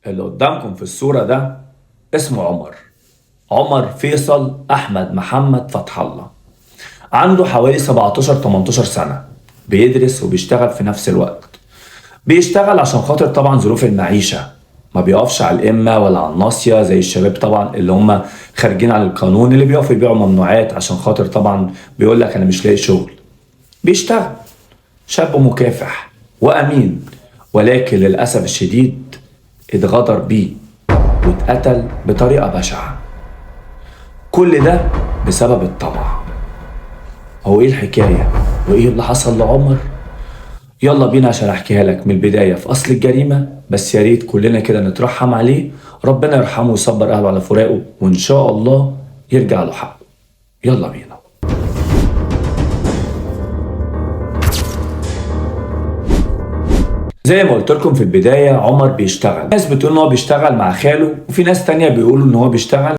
اللي قدامكم في الصورة ده اسمه عمر فيصل أحمد محمد فتح الله. عنده حوالي 17-18 سنة، بيدرس وبيشتغل في نفس الوقت. بيشتغل عشان خاطر طبعا ظروف المعيشة، ما بيقفش على الإمة ولا على الناصية زي الشباب طبعا اللي هم خارجين عن القانون، اللي بيقفوا يبيعوا ممنوعات عشان خاطر طبعا بيقول لك أنا مش لاقي شغل. بيشتغل، شاب مكافح وأمين، ولكن للأسف الشديد اتغدر بيه واتقتل بطريقة بشعة. كل ده بسبب الطمع. هو ايه الحكاية وايه اللي حصل لعمر؟ يلا بينا عشان احكيها لك من البداية في اصل الجريمة، بس يا ريت كلنا كده نترحم عليه، ربنا يرحمه ويصبر اهله على فراقه، وان شاء الله يرجع له حقه. يلا بينا. زي ما قلت لكم في البداية، عمر بيشتغل. ناس بتقول ان هو بيشتغل مع خاله، وفي ناس تانية بيقولوا ان هو بيشتغل